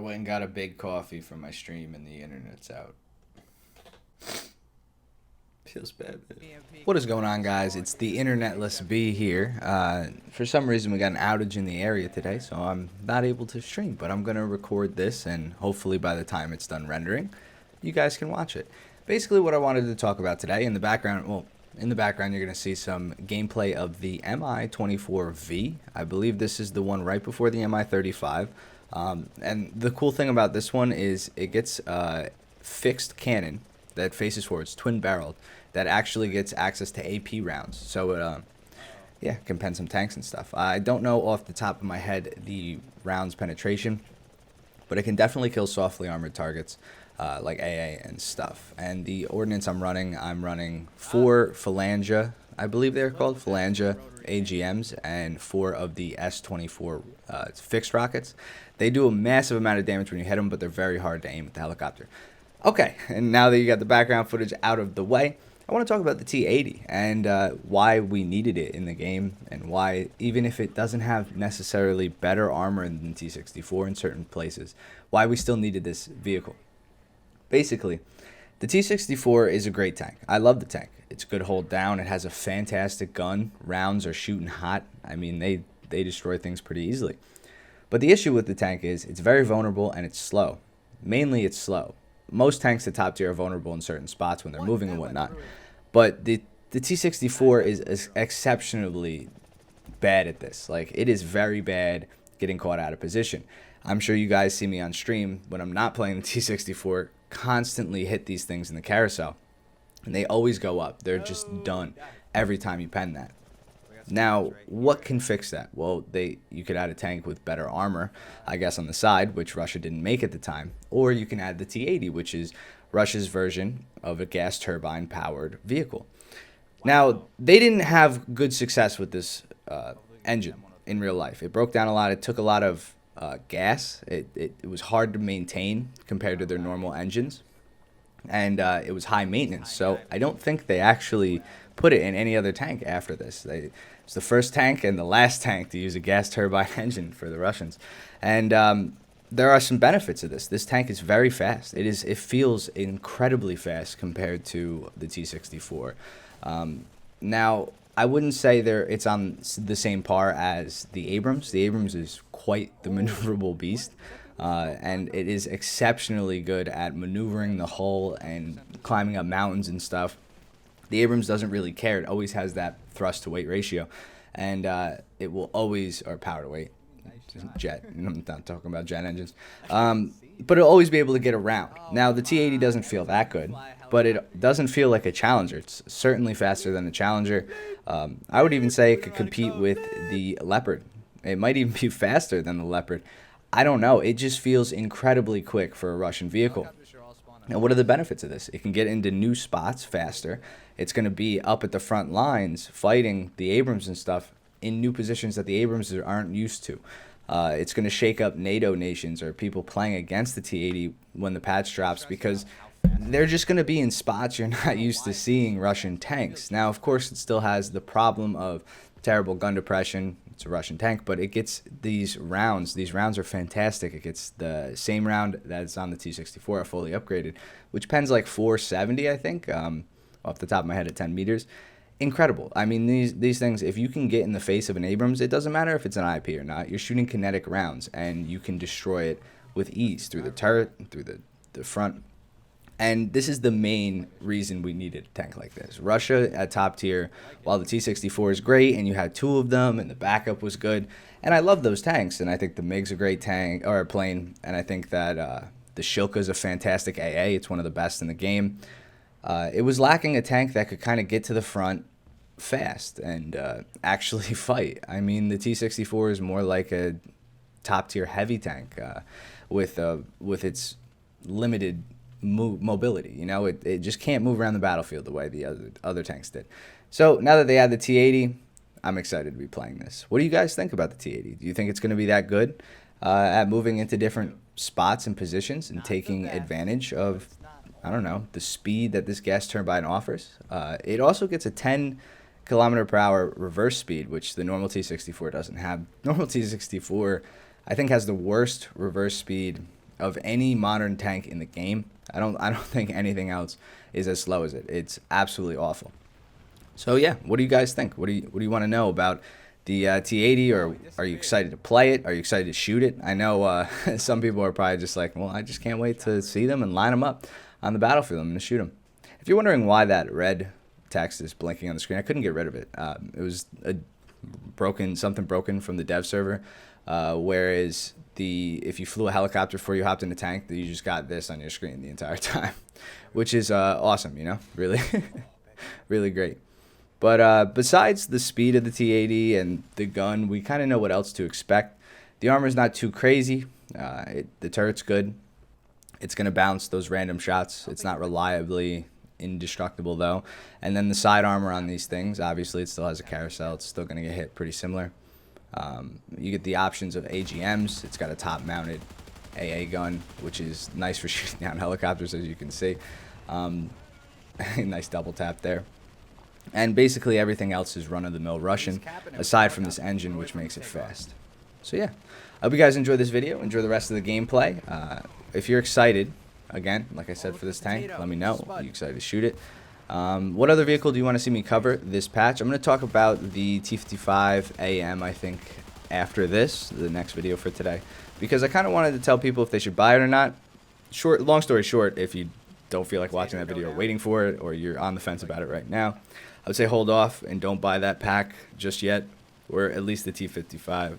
went and got a big coffee for my stream and the internet's out. Feels bad, man. What is going on, guys? It's the internetless bee here. For some reason, we got an outage in the area today, so I'm not able to stream, but I'm going to record this, and hopefully by the time it's done rendering, you guys can watch it. Basically, what I wanted to talk about today, in the background, you're going to see some gameplay of the Mi-24V. I believe this is the one right before the Mi-35. And the cool thing about this one is it gets a fixed cannon that faces forwards, twin-barreled, that actually gets access to AP rounds. So it can pen some tanks and stuff. I don't know off the top of my head the rounds penetration, but it can definitely kill softly armored targets like AA and stuff. And the ordnance I'm running 4 Phalangia, I believe they're called, Phalangia AGMs, and 4 of the S-24 fixed rockets. They do a massive amount of damage when you hit them, but they're very hard to aim with the helicopter. Okay, and now that you got the background footage out of the way, I want to talk about the T-80 and why we needed it in the game, and why, even if it doesn't have necessarily better armor than T-64 in certain places, why we still needed this vehicle. Basically, the T-64 is a great tank. I love the tank. It's good hold down. It has a fantastic gun. Rounds are shooting hot. I mean, they destroy things pretty easily. But the issue with the tank is it's very vulnerable and it's slow. Mainly it's slow. Most tanks at top tier are vulnerable in certain spots when they're moving and whatnot. But the T-64 is exceptionally bad at this. Like, it is very bad getting caught out of position. I'm sure you guys see me on stream when I'm not playing the T-64 constantly hit these things in the carousel. And they always go up. They're just done every time you pen that. Now, what can fix that? Well, you could add a tank with better armor, I guess, on the side, which Russia didn't make at the time. Or you can add the T-80, which is Russia's version of a gas turbine-powered vehicle. Now, they didn't have good success with this engine in real life. It broke down a lot. It took a lot of gas. It was hard to maintain compared to their normal engines. And it was high maintenance. So I don't think they actually put it in any other tank after this. It's the first tank and the last tank to use a gas turbine engine for the Russians. And there are some benefits of this. This tank is very fast. It feels incredibly fast compared to the T-64. Now, I wouldn't say it's on the same par as the Abrams. The Abrams is quite the maneuverable beast. And it is exceptionally good at maneuvering the hull and climbing up mountains and stuff. The Abrams doesn't really care. It always has that thrust to weight ratio, and it will always, or power to weight, jet. I'm not talking about jet engines, but it'll always be able to get around. Now, the T-80 doesn't feel that good, but it doesn't feel like a Challenger. It's certainly faster than the Challenger. I would even say it could compete with the Leopard. It might even be faster than the Leopard. I don't know. It just feels incredibly quick for a Russian vehicle. Now, what are the benefits of this? It can get into new spots faster. It's going to be up at the front lines fighting the Abrams and stuff in new positions that the Abrams aren't used to. It's going to shake up NATO nations or people playing against the T-80 when the patch drops, because they're just going to be in spots you're not used to seeing Russian tanks. Now, of course, it still has the problem of terrible gun depression. It's a Russian tank, but it gets these rounds. These rounds are fantastic. It gets the same round that's on the T-64, fully upgraded, which pens like 470, I think, off the top of my head at 10 meters. Incredible. I mean, these things, if you can get in the face of an Abrams, it doesn't matter if it's an IP or not. You're shooting kinetic rounds, and you can destroy it with ease through the turret, through the front. And this is the main reason we needed a tank like this. Russia at top tier, while the T-64 is great, and you had 2 of them, and the backup was good. And I love those tanks, and I think the MiG's a great tank, or a plane, and I think that the Shilka's a fantastic AA. It's one of the best in the game. It was lacking a tank that could kind of get to the front fast and actually fight. I mean, the T-64 is more like a top-tier heavy tank with its limited mobility. You know, it just can't move around the battlefield the way the other tanks did. So now that they add the T-80, I'm excited to be playing this. What do you guys think about the T-80? Do you think it's going to be that good at moving into different spots and positions and taking advantage of, I don't know, the speed that this gas turbine offers? It also gets a 10 kilometer per hour reverse speed, which the normal T-64 doesn't have. Normal T-64, I think, has the worst reverse speed of any modern tank in the game. I don't think anything else is as slow as it. It's absolutely awful. So yeah, what do you guys think? What do you want to know about the T-80, or are you excited to play it? Are you excited to shoot it? I know some people are probably just like, well, I just can't wait to see them and line them up on the battlefield. I'm going to shoot them. If you're wondering why that red text is blinking on the screen, I couldn't get rid of it. It was something broken from the dev server, whereas if you flew a helicopter before you hopped in the tank, you just got this on your screen the entire time, which is awesome, you know, really, really great. But besides the speed of the T-80 and the gun, we kind of know what else to expect. The armor's not too crazy. The turret's good. It's going to bounce those random shots. It's not reliably indestructible, though. And then the side armor on these things, obviously, it still has a carousel. It's still going to get hit pretty similar. You get the options of AGMs. It's got a top-mounted AA gun, which is nice for shooting down helicopters, as you can see. Nice double tap there. And basically everything else is run-of-the-mill Russian, aside from this engine, which makes it fast. So yeah, I hope you guys enjoy this video. Enjoy the rest of the gameplay. If you're excited, again, like I said, for this tank, let me know. Are you excited to shoot it? What other vehicle do you want to see me cover this patch? I'm going to talk about the T-55 AM, I think, after this, the next video for today, because I kind of wanted to tell people if they should buy it or not. Long story short, if you don't feel like watching that video or waiting for it, or you're on the fence about it right now, I would say hold off and don't buy that pack just yet, or at least the T-55.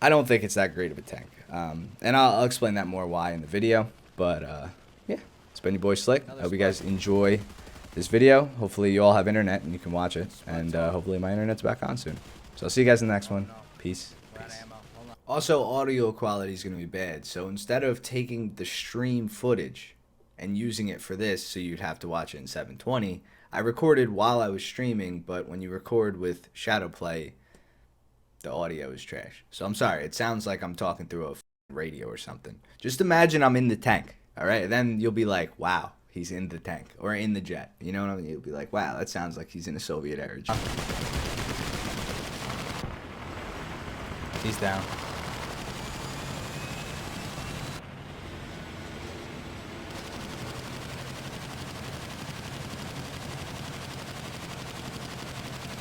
I don't think it's that great of a tank, and I'll explain that more why in the video. But yeah, it's been your boy Slick. I hope you guys enjoy this video. Hopefully you all have internet and you can watch it, and hopefully my internet's back on soon. So I'll see you guys in the next one. Peace. Also, audio quality is going to be bad, so instead of taking the stream footage and using it for this, so you'd have to watch it in 720, I recorded while I was streaming, but when you record with Shadowplay, the audio is trash. So I'm sorry, it sounds like I'm talking through a radio or something. Just imagine I'm in the tank, all right? Then you'll be like, wow, he's in the tank, or in the jet. You know what I mean? You'll be like, wow, that sounds like he's in a Soviet era. He's down.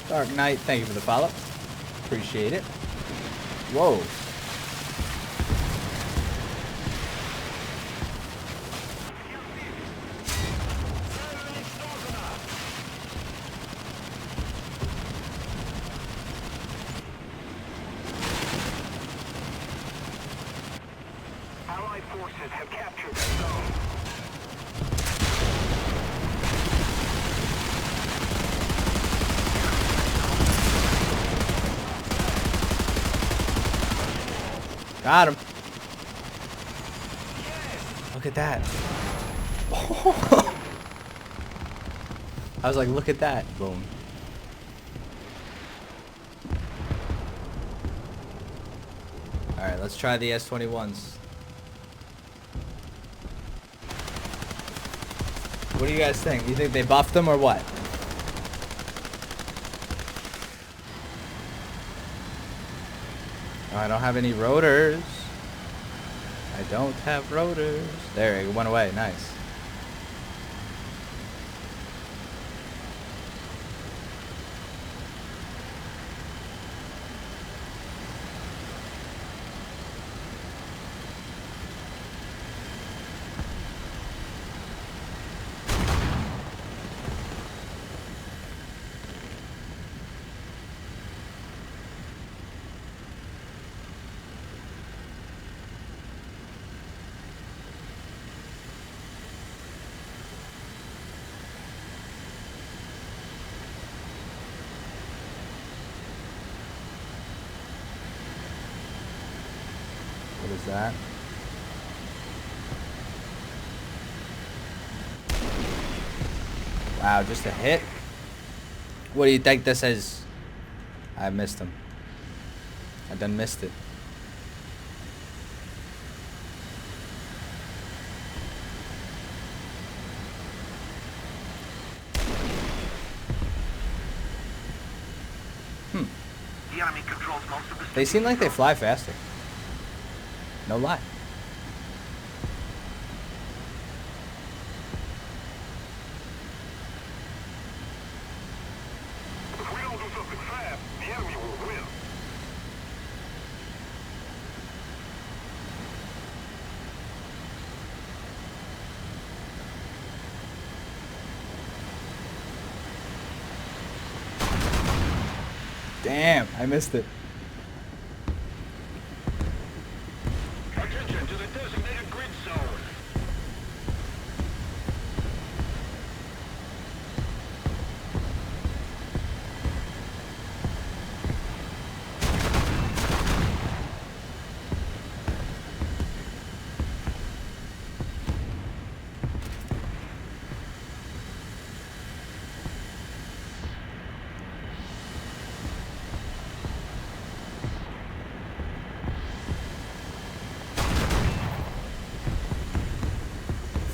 Dark Knight, thank you for the follow. Appreciate it. Whoa. Allied forces have captured the zone. Got him. Look at that. I was like, look at that. Boom. Alright, let's try the S-21s. What do you guys think? You think they buffed them or what? I don't have any rotors. I don't have rotors. There, it went away. Nice. What is that? Wow, just a hit? What do you think this is? I missed him. I done missed it. The enemy controls most of the They seem like they fly faster. No lie. enemy will win. Damn, I missed it. Attention to the designated grid zone.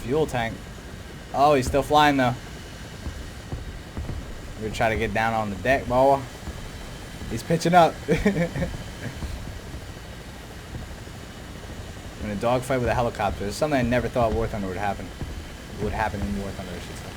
Fuel tank. Oh, he's still flying though. We're gonna try to get down on the deck, boy. He's pitching up. In a dogfight with a helicopter. It's something I never thought War Thunder would happen. Would happen in War Thunder, I should say.